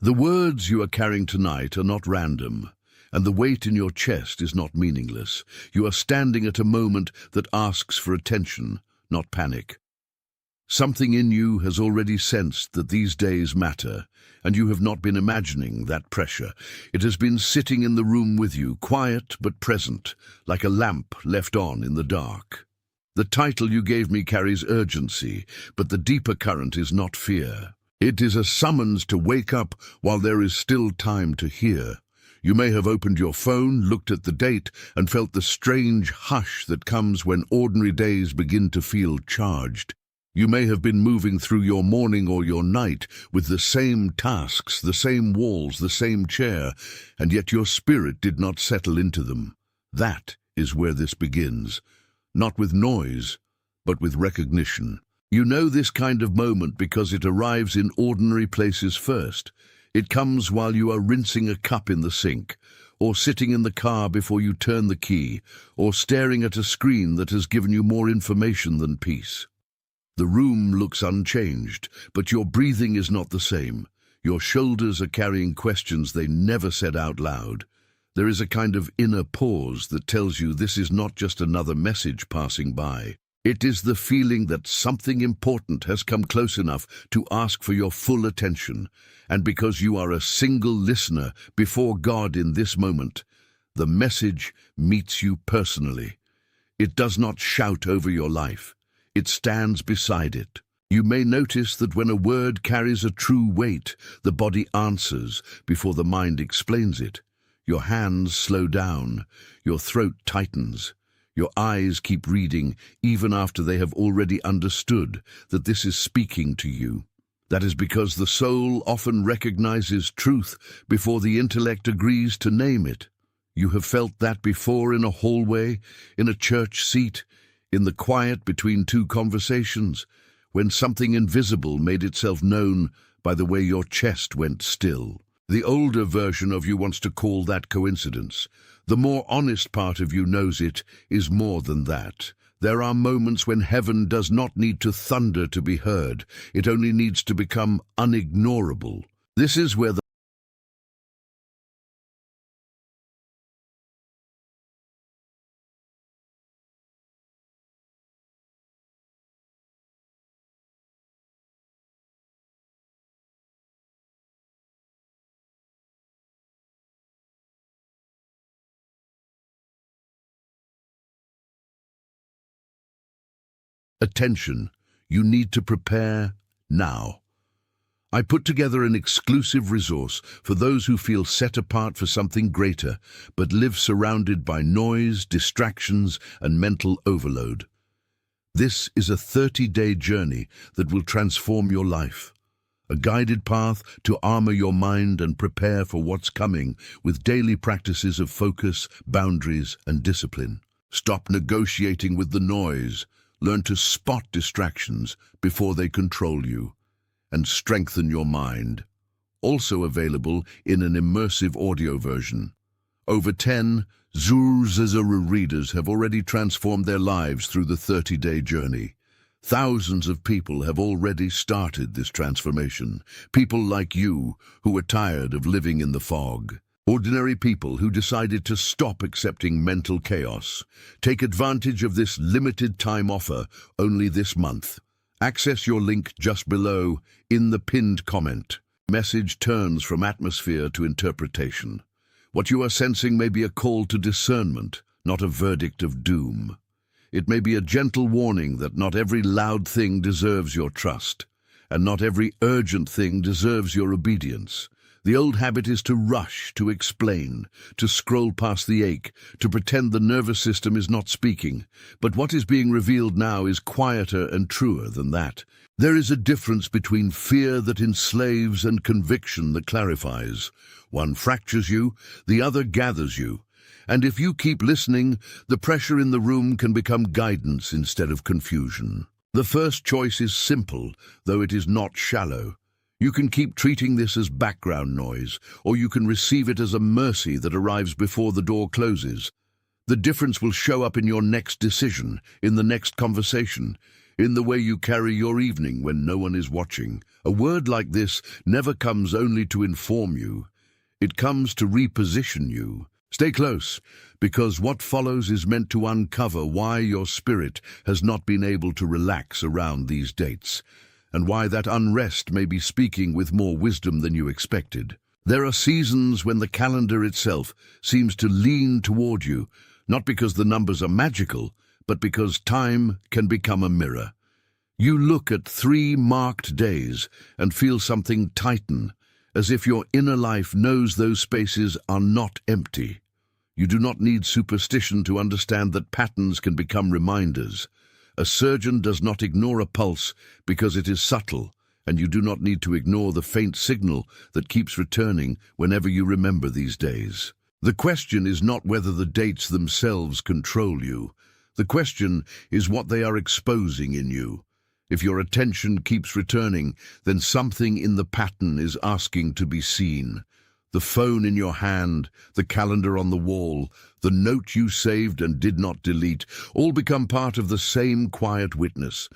The words you are carrying tonight are not random, and the weight in your chest is not meaningless. You are standing at a moment that asks for attention, not panic. Something in you has already sensed that these days matter, and you have not been imagining that pressure. It has been sitting in the room with you, quiet but present, like a lamp left on in the dark. The title you gave me carries urgency, but the deeper current is not fear. It is a summons to wake up while there is still time to hear. You may have opened your phone, looked at the date, and felt the strange hush that comes when ordinary days begin to feel charged. You may have been moving through your morning or your night with the same tasks, the same walls, the same chair, and yet your spirit did not settle into them. That is where this begins, not with noise, but with recognition. You know this kind of moment because it arrives in ordinary places first. It comes while you are rinsing a cup in the sink, or sitting in the car before you turn the key, or staring at a screen that has given you more information than peace. The room looks unchanged, but your breathing is not the same. Your shoulders are carrying questions they never said out loud. There is a kind of inner pause that tells you this is not just another message passing by. It is the feeling that something important has come close enough to ask for your full attention, and because you are a single listener before God in this moment, the message meets you personally. It does not shout over your life. It stands beside it. You may notice that when a word carries a true weight, the body answers before the mind explains it. Your hands slow down, your throat tightens, your eyes keep reading even after they have already understood that this is speaking to you. That is because the soul often recognizes truth before the intellect agrees to name it. You have felt that before in a hallway, in a church seat, in the quiet between two conversations, when something invisible made itself known by the way your chest went still. The older version of you wants to call that coincidence. The more honest part of you knows it is more than that. There are moments when heaven does not need to thunder to be heard. It only needs to become unignorable. This is where the attention you need to prepare now. I put together an exclusive resource for those who feel set apart for something greater, but live surrounded by noise, distractions, and mental overload. This is a 30-day journey that will transform your life. A guided path to armor your mind and prepare for what's coming with daily practices of focus, boundaries, and discipline. Stop negotiating with the noise. Learn to spot distractions before they control you, and strengthen your mind. Also available in an immersive audio version. Over 10 Zuru readers have already transformed their lives through the 30-day journey. Thousands of people have already started this transformation. People like you who are tired of living in the fog. Ordinary people who decided to stop accepting mental chaos. Take advantage of this limited time offer only this month. Access your link just below in the pinned comment. Message turns from atmosphere to interpretation. What you are sensing may be a call to discernment, not a verdict of doom. It may be a gentle warning that not every loud thing deserves your trust, and not every urgent thing deserves your obedience. The old habit is to rush, to explain, to scroll past the ache, to pretend the nervous system is not speaking. But what is being revealed now is quieter and truer than that. There is a difference between fear that enslaves and conviction that clarifies. One fractures you, the other gathers you. And if you keep listening, the pressure in the room can become guidance instead of confusion. The first choice is simple, though it is not shallow. You can keep treating this as background noise, or you can receive it as a mercy that arrives before the door closes. The difference will show up in your next decision, in the next conversation, in the way you carry your evening when no one is watching. A word like this never comes only to inform you. It comes to reposition you. Stay close, because what follows is meant to uncover why your spirit has not been able to relax around these dates, and why that unrest may be speaking with more wisdom than you expected. There are seasons when the calendar itself seems to lean toward you, not because the numbers are magical, but because time can become a mirror. You look at 3 marked days and feel something tighten, as if your inner life knows those spaces are not empty. You do not need superstition to understand that patterns can become reminders. A surgeon does not ignore a pulse because it is subtle, and you do not need to ignore the faint signal that keeps returning whenever you remember these days. The question is not whether the dates themselves control you. The question is what they are exposing in you. If your attention keeps returning, then something in the pattern is asking to be seen. The phone in your hand, the calendar on the wall, the note you saved and did not delete, all become part of the same quiet witness.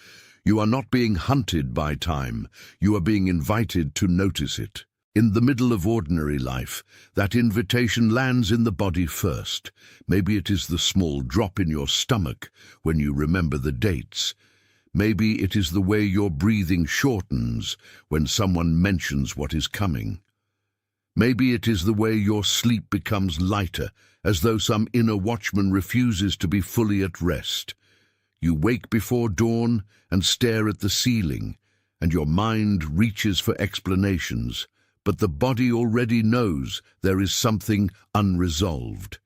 You are not being hunted by time. You are being invited to notice it. In the middle of ordinary life, that invitation lands in the body first. Maybe it is the small drop in your stomach when you remember the dates. Maybe it is the way your breathing shortens when someone mentions what is coming. Maybe it is the way your sleep becomes lighter, as though some inner watchman refuses to be fully at rest. You wake before dawn and stare at the ceiling, and your mind reaches for explanations, but the body already knows there is something unresolved.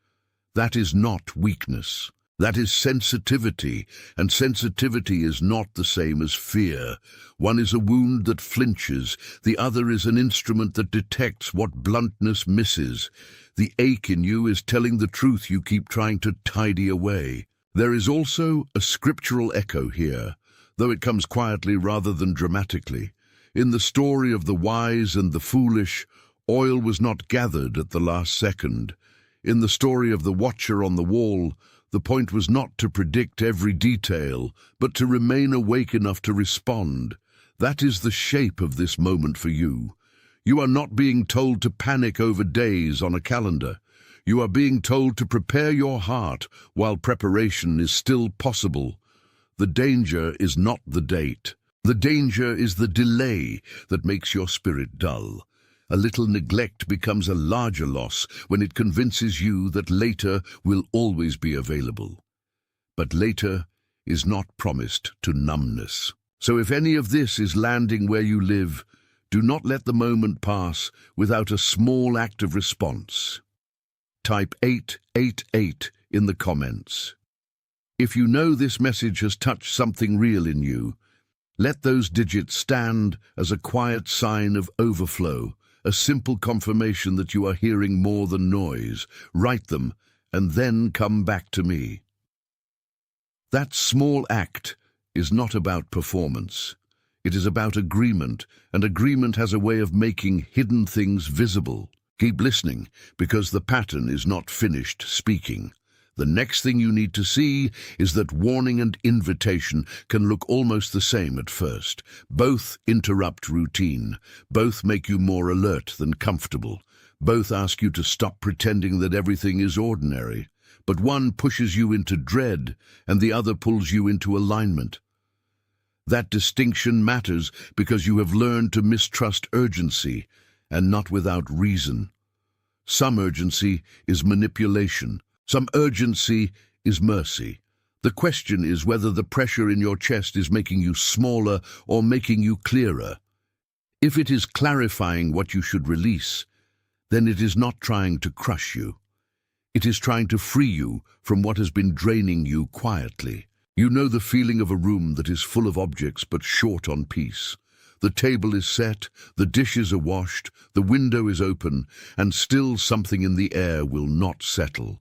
That is not weakness. That is sensitivity, and sensitivity is not the same as fear. One is a wound that flinches, the other is an instrument that detects what bluntness misses. The ache in you is telling the truth you keep trying to tidy away. There is also a scriptural echo here, though it comes quietly rather than dramatically. In the story of the wise and the foolish, oil was not gathered at the last second. In the story of the watcher on the wall, the point was not to predict every detail, but to remain awake enough to respond. That is the shape of this moment for you. You are not being told to panic over days on a calendar. You are being told to prepare your heart while preparation is still possible. The danger is not the date. The danger is the delay that makes your spirit dull. A little neglect becomes a larger loss when it convinces you that later will always be available. But later is not promised to numbness. So if any of this is landing where you live, do not let the moment pass without a small act of response. Type 888 in the comments. If you know this message has touched something real in you, let those digits stand as a quiet sign of overflow, a simple confirmation that you are hearing more than noise. Write them, and then come back to me. That small act is not about performance. It is about agreement, and agreement has a way of making hidden things visible. Keep listening, because the pattern is not finished speaking. The next thing you need to see is that warning and invitation can look almost the same at first. Both interrupt routine. Both make you more alert than comfortable. Both ask you to stop pretending that everything is ordinary. But one pushes you into dread, and the other pulls you into alignment. That distinction matters because you have learned to mistrust urgency, and not without reason. Some urgency is manipulation. Some urgency is mercy. The question is whether the pressure in your chest is making you smaller or making you clearer. If it is clarifying what you should release, then it is not trying to crush you. It is trying to free you from what has been draining you quietly. You know the feeling of a room that is full of objects but short on peace. The table is set, the dishes are washed, the window is open, and still something in the air will not settle.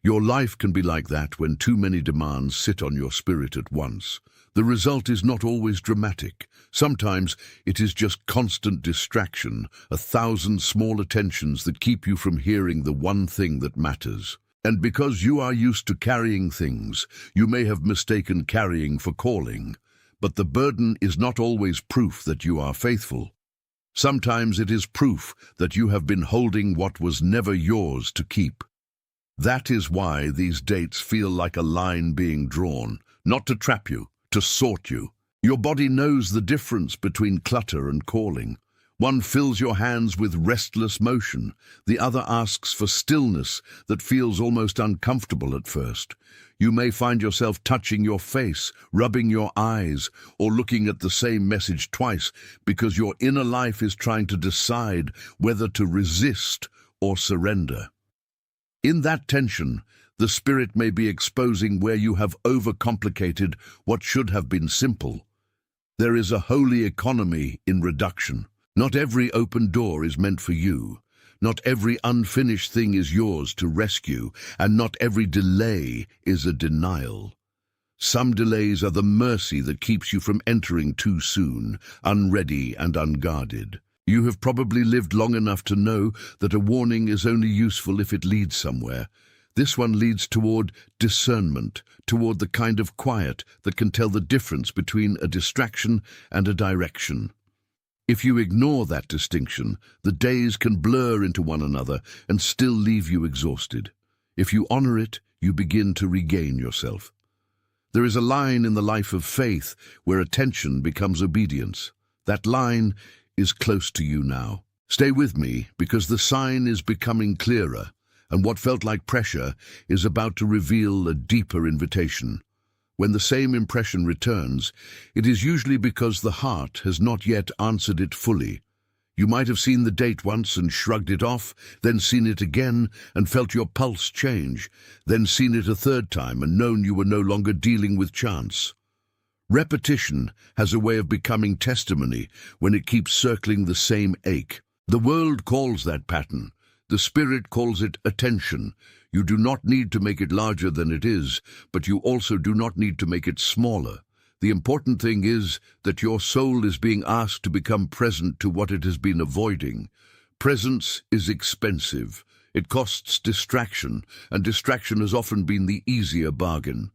Your life can be like that when too many demands sit on your spirit at once. The result is not always dramatic. Sometimes it is just constant distraction, 1,000 small attentions that keep you from hearing the one thing that matters. And because you are used to carrying things, you may have mistaken carrying for calling. But the burden is not always proof that you are faithful. Sometimes it is proof that you have been holding what was never yours to keep. That is why these dates feel like a line being drawn, not to trap you, to sort you. Your body knows the difference between clutter and calling. One fills your hands with restless motion. The other asks for stillness that feels almost uncomfortable at first. You may find yourself touching your face, rubbing your eyes, or looking at the same message twice because your inner life is trying to decide whether to resist or surrender. In that tension, the spirit may be exposing where you have overcomplicated what should have been simple. There is a holy economy in reduction. Not every open door is meant for you. Not every unfinished thing is yours to rescue, and not every delay is a denial. Some delays are the mercy that keeps you from entering too soon, unready and unguarded. You have probably lived long enough to know that a warning is only useful if it leads somewhere. This one leads toward discernment, toward the kind of quiet that can tell the difference between a distraction and a direction. If you ignore that distinction, the days can blur into one another and still leave you exhausted. If you honor it, you begin to regain yourself. There is a line in the life of faith where attention becomes obedience. That line is close to you now. Stay with me, because the sign is becoming clearer, and what felt like pressure is about to reveal a deeper invitation. When the same impression returns, it is usually because the heart has not yet answered it fully. You might have seen the date once and shrugged it off, then seen it again and felt your pulse change, then seen it a third time and known you were no longer dealing with chance. Repetition has a way of becoming testimony when it keeps circling the same ache. The world calls that pattern. The spirit calls it attention. You do not need to make it larger than it is, but you also do not need to make it smaller. The important thing is that your soul is being asked to become present to what it has been avoiding. Presence is expensive. It costs distraction, and distraction has often been the easier bargain.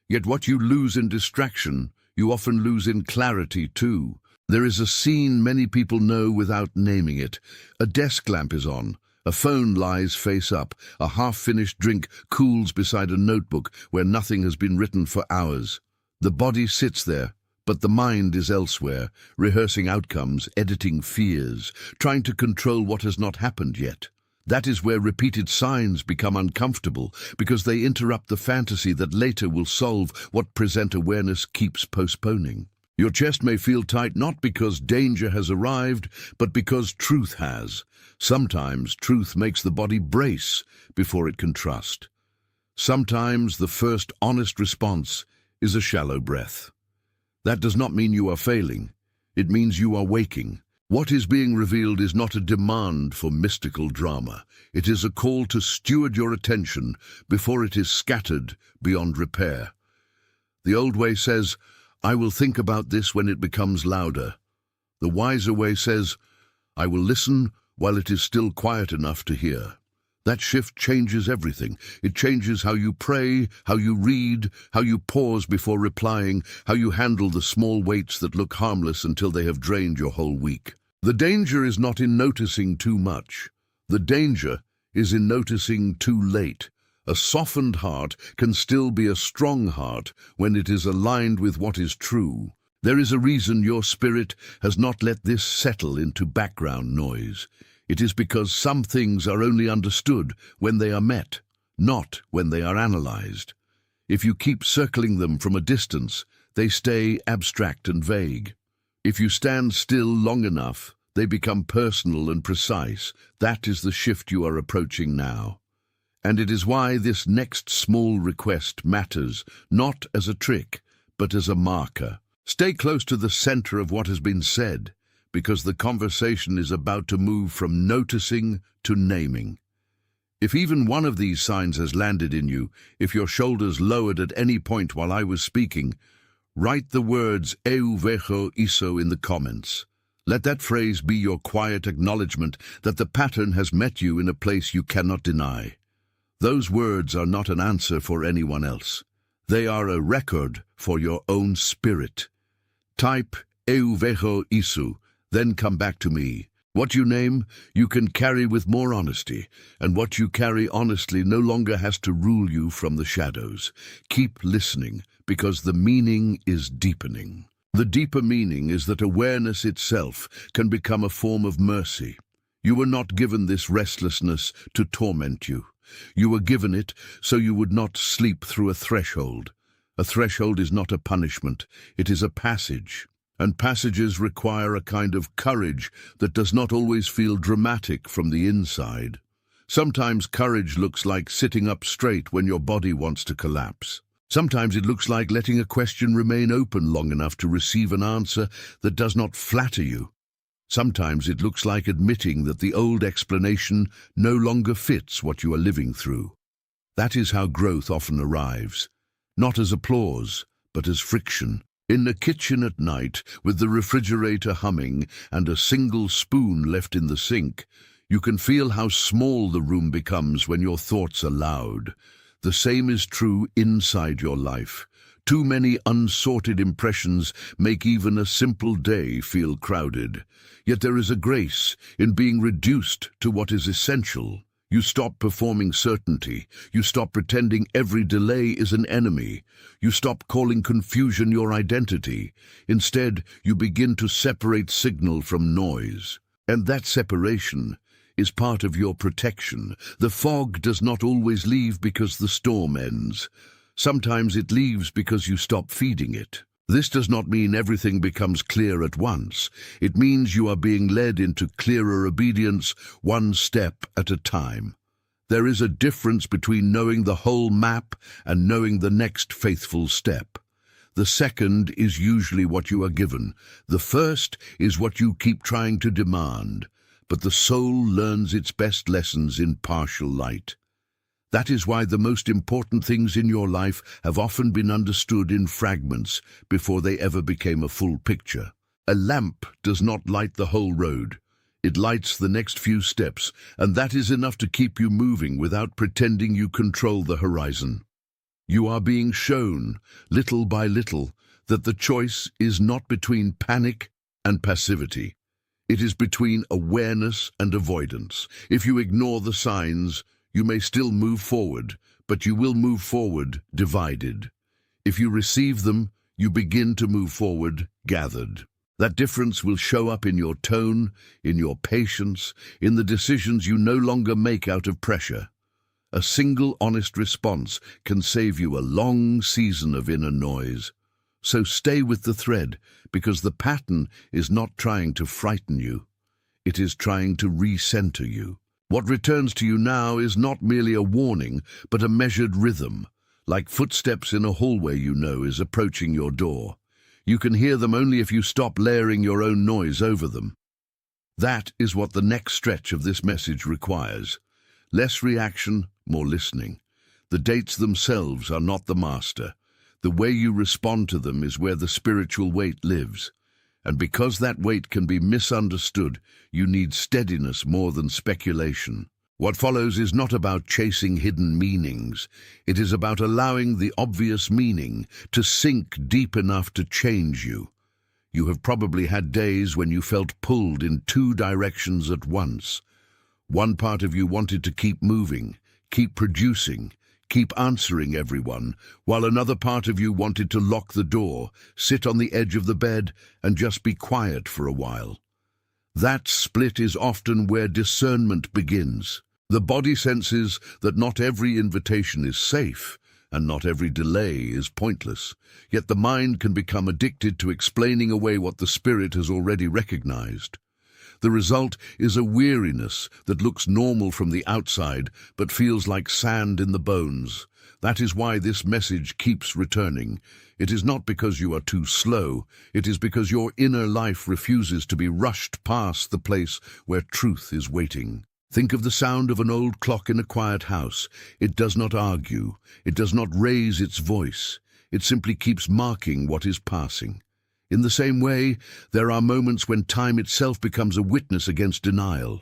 Yet what you lose in distraction, you often lose in clarity too. There is a scene many people know without naming it. A desk lamp is on. A phone lies face up. A half-finished drink cools beside a notebook where nothing has been written for hours. The body sits there, but the mind is elsewhere, rehearsing outcomes, editing fears, trying to control what has not happened yet. That is where repeated signs become uncomfortable, because they interrupt the fantasy that later will solve what present awareness keeps postponing. Your chest may feel tight not because danger has arrived, but because truth has. Sometimes truth makes the body brace before it can trust. Sometimes the first honest response is a shallow breath. That does not mean you are failing. It means you are waking. What is being revealed is not a demand for mystical drama. It is a call to steward your attention before it is scattered beyond repair. The old way says, "I will think about this when it becomes louder." The wiser way says, "I will listen while it is still quiet enough to hear." That shift changes everything. It changes how you pray, how you read, how you pause before replying, how you handle the small weights that look harmless until they have drained your whole week. The danger is not in noticing too much. The danger is in noticing too late. A softened heart can still be a strong heart when it is aligned with what is true. There is a reason your spirit has not let this settle into background noise. It is because some things are only understood when they are met, not when they are analyzed. If you keep circling them from a distance, they stay abstract and vague. If you stand still long enough, they become personal and precise. That is the shift you are approaching now. And it is why this next small request matters, not as a trick, but as a marker. Stay close to the center of what has been said, because the conversation is about to move from noticing to naming. If even one of these signs has landed in you, if your shoulders lowered at any point while I was speaking, write the words "Eu vejo isso" in the comments. Let that phrase be your quiet acknowledgement that the pattern has met you in a place you cannot deny. Those words are not an answer for anyone else. They are a record for your own spirit. Type Eu vejo isso, then come back to me. What you name, you can carry with more honesty, and what you carry honestly no longer has to rule you from the shadows. Keep listening, because the meaning is deepening. The deeper meaning is that awareness itself can become a form of mercy. You were not given this restlessness to torment you. You were given it so you would not sleep through a threshold. A threshold is not a punishment, it is a passage. And passages require a kind of courage that does not always feel dramatic from the inside. Sometimes courage looks like sitting up straight when your body wants to collapse. Sometimes it looks like letting a question remain open long enough to receive an answer that does not flatter you. Sometimes it looks like admitting that the old explanation no longer fits what you are living through. That is how growth often arrives, not as applause, but as friction. In the kitchen at night, with the refrigerator humming and a single spoon left in the sink, you can feel how small the room becomes when your thoughts are loud. The same is true inside your life. Too many unsorted impressions make even a simple day feel crowded. Yet there is a grace in being reduced to what is essential. You stop performing certainty. You stop pretending every delay is an enemy. You stop calling confusion your identity. Instead, you begin to separate signal from noise. And that separation is part of your protection. The fog does not always leave because the storm ends. Sometimes it leaves because you stop feeding it. This does not mean everything becomes clear at once. It means you are being led into clearer obedience, one step at a time. There is a difference between knowing the whole map and knowing the next faithful step. The second is usually what you are given. The first is what you keep trying to demand. But the soul learns its best lessons in partial light. That is why the most important things in your life have often been understood in fragments before they ever became a full picture. A lamp does not light the whole road. It lights the next few steps, and that is enough to keep you moving without pretending you control the horizon. You are being shown, little by little, that the choice is not between panic and passivity. It is between awareness and avoidance. If you ignore the signs, you may still move forward, but you will move forward divided. If you receive them, you begin to move forward gathered. That difference will show up in your tone, in your patience, in the decisions you no longer make out of pressure. A single honest response can save you a long season of inner noise. So stay with the thread, because the pattern is not trying to frighten you. It is trying to recenter you. What returns to you now is not merely a warning, but a measured rhythm, like footsteps in a hallway you know is approaching your door. You can hear them only if you stop layering your own noise over them. That is what the next stretch of this message requires. Less reaction, more listening. The dates themselves are not the master. The way you respond to them is where the spiritual weight lives. And because that weight can be misunderstood, you need steadiness more than speculation. What follows is not about chasing hidden meanings. It is about allowing the obvious meaning to sink deep enough to change you. You have probably had days when you felt pulled in two directions at once. One part of you wanted to keep moving, keep producing, keep answering everyone, while another part of you wanted to lock the door, sit on the edge of the bed, and just be quiet for a while. That split is often where discernment begins. The body senses that not every invitation is safe, and not every delay is pointless. Yet the mind can become addicted to explaining away what the spirit has already recognized. The result is a weariness that looks normal from the outside but feels like sand in the bones. That is why this message keeps returning. It is not because you are too slow. It is because your inner life refuses to be rushed past the place where truth is waiting. Think of the sound of an old clock in a quiet house. It does not argue. It does not raise its voice. It simply keeps marking what is passing. In the same way, there are moments when time itself becomes a witness against denial.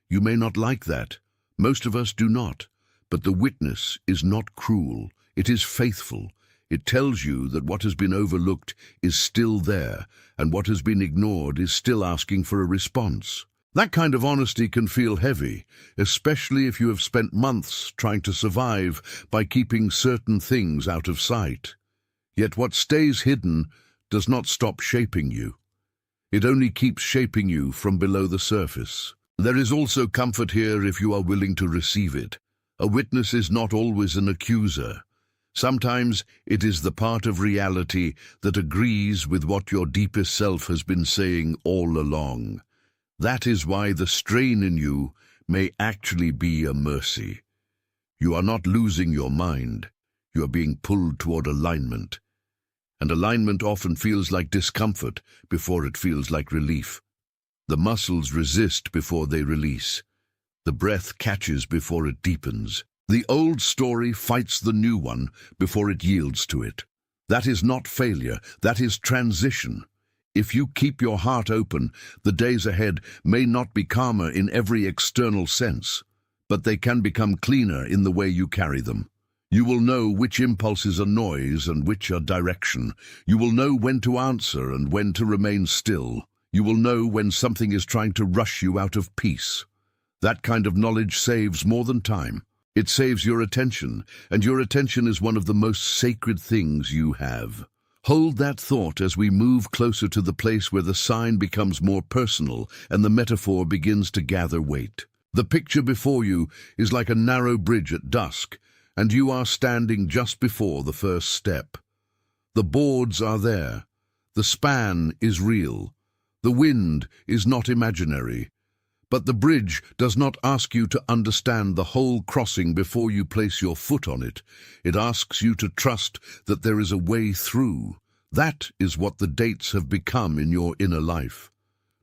You may not like that. Most of us do not. But the witness is not cruel. It is faithful. It tells you that what has been overlooked is still there, and what has been ignored is still asking for a response. That kind of honesty can feel heavy, especially if you have spent months trying to survive by keeping certain things out of sight. Yet what stays hidden does not stop shaping you. It only keeps shaping you from below the surface. There is also comfort here if you are willing to receive it. A witness is not always an accuser. Sometimes it is the part of reality that agrees with what your deepest self has been saying all along. That is why the strain in you may actually be a mercy. You are not losing your mind. You are being pulled toward alignment. And alignment often feels like discomfort before it feels like relief. The muscles resist before they release. The breath catches before it deepens. The old story fights the new one before it yields to it. That is not failure, that is transition. If you keep your heart open, the days ahead may not be calmer in every external sense, but they can become cleaner in the way you carry them. You will know which impulses are noise and which are direction. You will know when to answer and when to remain still. You will know when something is trying to rush you out of peace. That kind of knowledge saves more than time. It saves your attention, and your attention is one of the most sacred things you have. Hold that thought as we move closer to the place where the sign becomes more personal and the metaphor begins to gather weight. The picture before you is like a narrow bridge at dusk, and you are standing just before the first step. The boards are there. The span is real. The wind is not imaginary. But the bridge does not ask you to understand the whole crossing before you place your foot on it. It asks you to trust that there is a way through. That is what the dates have become in your inner life.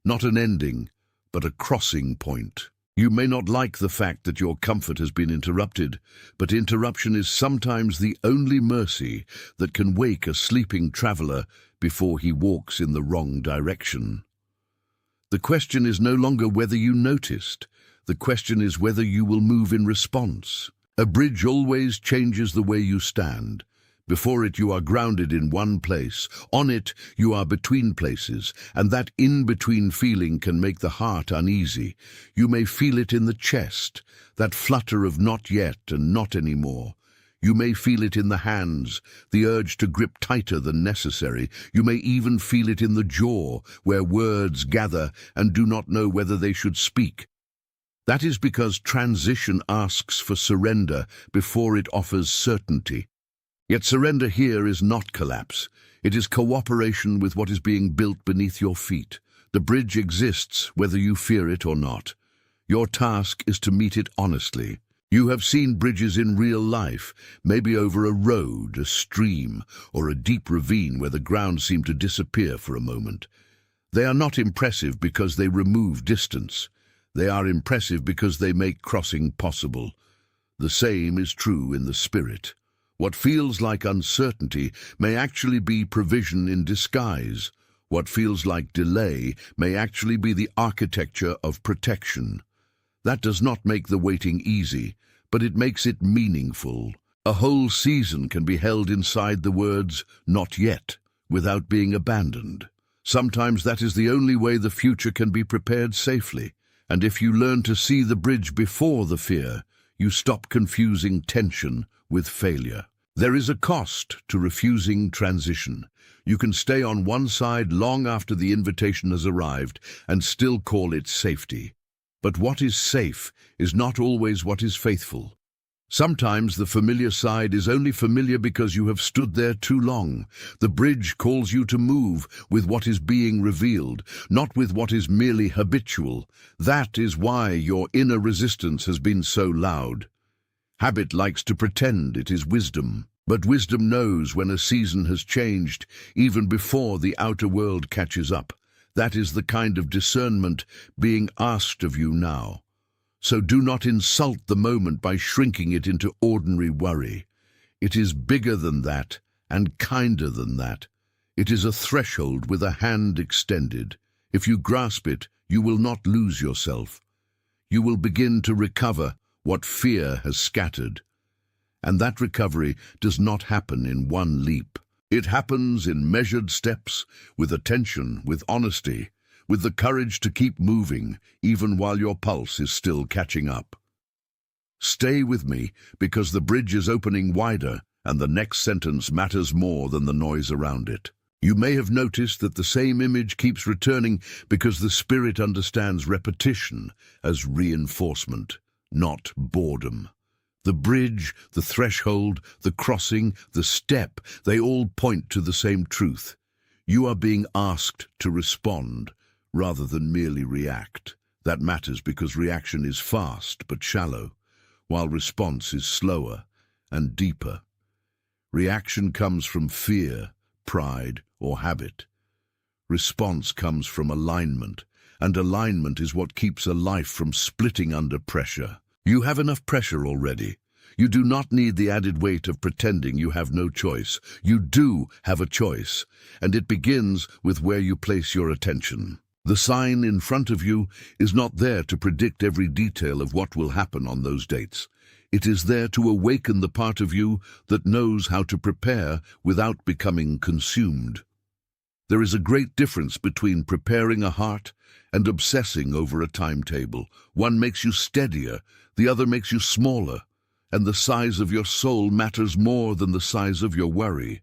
Not an ending, but a crossing point. You may not like the fact that your comfort has been interrupted, but interruption is sometimes the only mercy that can wake a sleeping traveler before he walks in the wrong direction. The question is no longer whether you noticed. The question is whether you will move in response. A bridge always changes the way you stand. Before it, you are grounded in one place. On it, you are between places, and that in-between feeling can make the heart uneasy. You may feel it in the chest, that flutter of not yet and not anymore. You may feel it in the hands, the urge to grip tighter than necessary. You may even feel it in the jaw, where words gather and do not know whether they should speak. That is because transition asks for surrender before it offers certainty. Yet surrender here is not collapse. It is cooperation with what is being built beneath your feet. The bridge exists whether you fear it or not. Your task is to meet it honestly. You have seen bridges in real life, maybe over a road, a stream, or a deep ravine where the ground seemed to disappear for a moment. They are not impressive because they remove distance. They are impressive because they make crossing possible. The same is true in the spirit. What feels like uncertainty may actually be provision in disguise. What feels like delay may actually be the architecture of protection. That does not make the waiting easy, but it makes it meaningful. A whole season can be held inside the words, "not yet," without being abandoned. Sometimes that is the only way the future can be prepared safely. And if you learn to see the bridge before the fear, you stop confusing tension with failure. There is a cost to refusing transition. You can stay on one side long after the invitation has arrived and still call it safety. But what is safe is not always what is faithful. Sometimes the familiar side is only familiar because you have stood there too long. The bridge calls you to move with what is being revealed, not with what is merely habitual. That is why your inner resistance has been so loud. Habit likes to pretend it is wisdom, but wisdom knows when a season has changed, even before the outer world catches up. That is the kind of discernment being asked of you now. So do not insult the moment by shrinking it into ordinary worry. It is bigger than that and kinder than that. It is a threshold with a hand extended. If you grasp it, you will not lose yourself. You will begin to recover what fear has scattered. And that recovery does not happen in one leap. It happens in measured steps, with attention, with honesty, with the courage to keep moving, even while your pulse is still catching up. Stay with me, because the bridge is opening wider, and the next sentence matters more than the noise around it. You may have noticed that the same image keeps returning because the spirit understands repetition as reinforcement, not boredom. The bridge, the threshold, the crossing, the step, they all point to the same truth. You are being asked to respond rather than merely react. That matters because reaction is fast but shallow, while response is slower and deeper. Reaction comes from fear, pride, or habit. Response comes from alignment, and alignment is what keeps a life from splitting under pressure. You have enough pressure already. You do not need the added weight of pretending you have no choice. You do have a choice, and it begins with where you place your attention. The sign in front of you is not there to predict every detail of what will happen on those dates. It is there to awaken the part of you that knows how to prepare without becoming consumed. There is a great difference between preparing a heart and obsessing over a timetable. One makes you steadier, the other makes you smaller, and the size of your soul matters more than the size of your worry.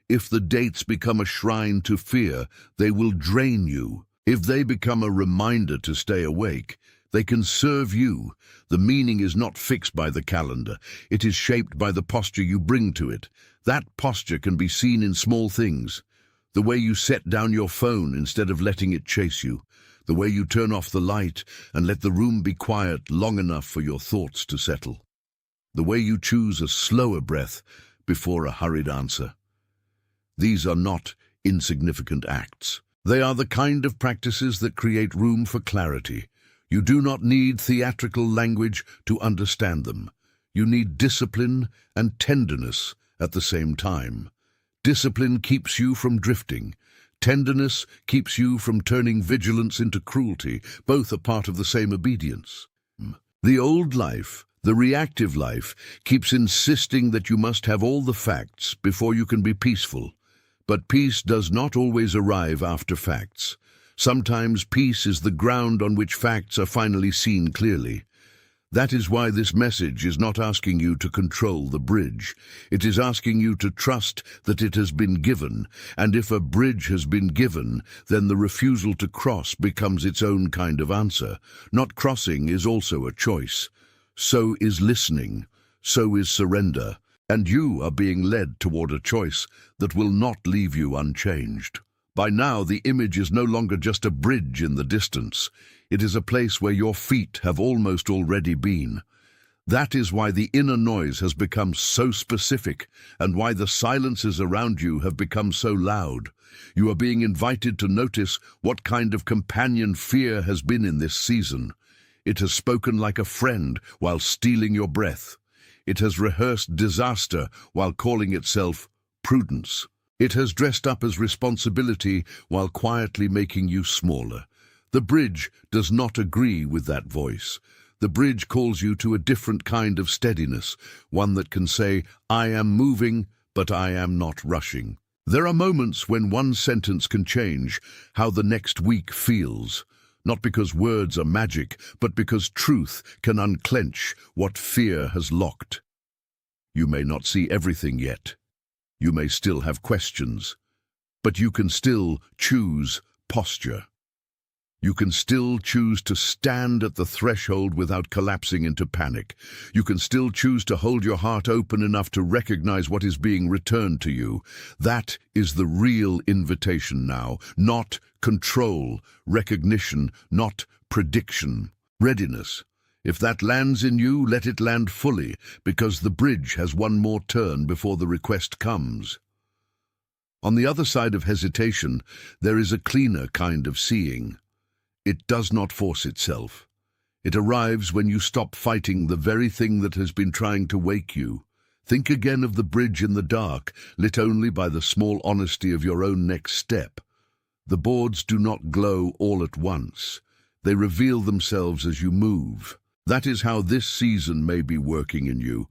If the dates become a shrine to fear, they will drain you. If they become a reminder to stay awake, they can serve you. The meaning is not fixed by the calendar. It is shaped by the posture you bring to it. That posture can be seen in small things. The way you set down your phone instead of letting it chase you. The way you turn off the light and let the room be quiet long enough for your thoughts to settle. The way you choose a slower breath before a hurried answer. These are not insignificant acts. They are the kind of practices that create room for clarity. You do not need theatrical language to understand them. You need discipline and tenderness at the same time. Discipline keeps you from drifting. Tenderness keeps you from turning vigilance into cruelty. Both are part of the same obedience. The old life, the reactive life, keeps insisting that you must have all the facts before you can be peaceful. But peace does not always arrive after facts. Sometimes peace is the ground on which facts are finally seen clearly. That is why this message is not asking you to control the bridge. It is asking you to trust that it has been given, and if a bridge has been given, then the refusal to cross becomes its own kind of answer. Not crossing is also a choice. So is listening. So is surrender. And you are being led toward a choice that will not leave you unchanged. By now, the image is no longer just a bridge in the distance. It is a place where your feet have almost already been. That is why the inner noise has become so specific, and why the silences around you have become so loud. You are being invited to notice what kind of companion fear has been in this season. It has spoken like a friend while stealing your breath. It has rehearsed disaster while calling itself prudence. It has dressed up as responsibility while quietly making you smaller. The bridge does not agree with that voice. The bridge calls you to a different kind of steadiness, one that can say, I am moving, but I am not rushing. There are moments when one sentence can change how the next week feels. Not because words are magic, but because truth can unclench what fear has locked. You may not see everything yet. You may still have questions, but you can still choose posture. You can still choose to stand at the threshold without collapsing into panic. You can still choose to hold your heart open enough to recognize what is being returned to you. That is the real invitation now, not control, recognition, not prediction. Readiness. If that lands in you, let it land fully, because the bridge has one more turn before the request comes. On the other side of hesitation, there is a cleaner kind of seeing. It does not force itself. It arrives when you stop fighting the very thing that has been trying to wake you. Think again of the bridge in the dark, lit only by the small honesty of your own next step. The boards do not glow all at once. They reveal themselves as you move. That is how this season may be working in you.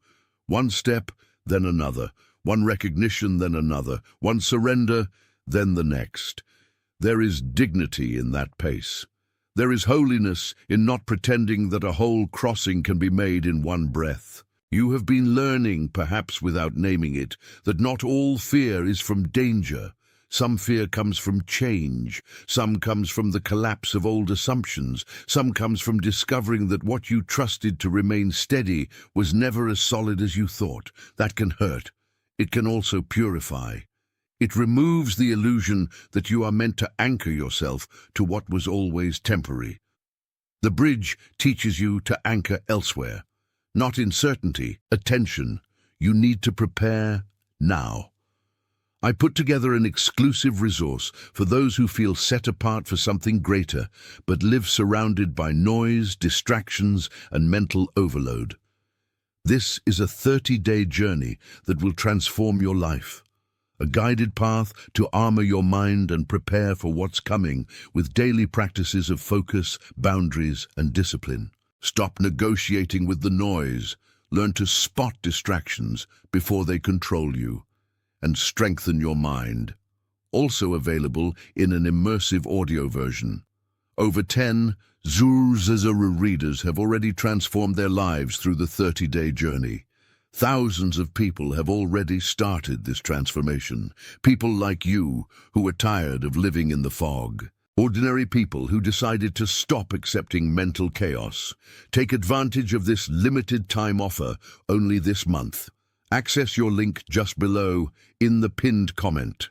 One step, then another. One recognition, then another. One surrender, then the next. There is dignity in that pace. There is holiness in not pretending that a whole crossing can be made in one breath. You have been learning, perhaps without naming it, that not all fear is from danger. Some fear comes from change. Some comes from the collapse of old assumptions. Some comes from discovering that what you trusted to remain steady was never as solid as you thought. That can hurt. It can also purify. It removes the illusion that you are meant to anchor yourself to what was always temporary. The bridge teaches you to anchor elsewhere. Not in certainty, attention. You need to prepare now. I put together an exclusive resource for those who feel set apart for something greater, but live surrounded by noise, distractions, and mental overload. This is a 30-day journey that will transform your life. A guided path to armor your mind and prepare for what's coming with daily practices of focus, boundaries, and discipline. Stop negotiating with the noise. Learn to spot distractions before they control you. And strengthen your mind. Also available in an immersive audio version. Over 10 Zuru readers have already transformed their lives through the 30-day journey. Thousands of people have already started this transformation. People like you who are tired of living in the fog. Ordinary people who decided to stop accepting mental chaos. Take advantage of this limited time offer only this month. Access your link just below in the pinned comment.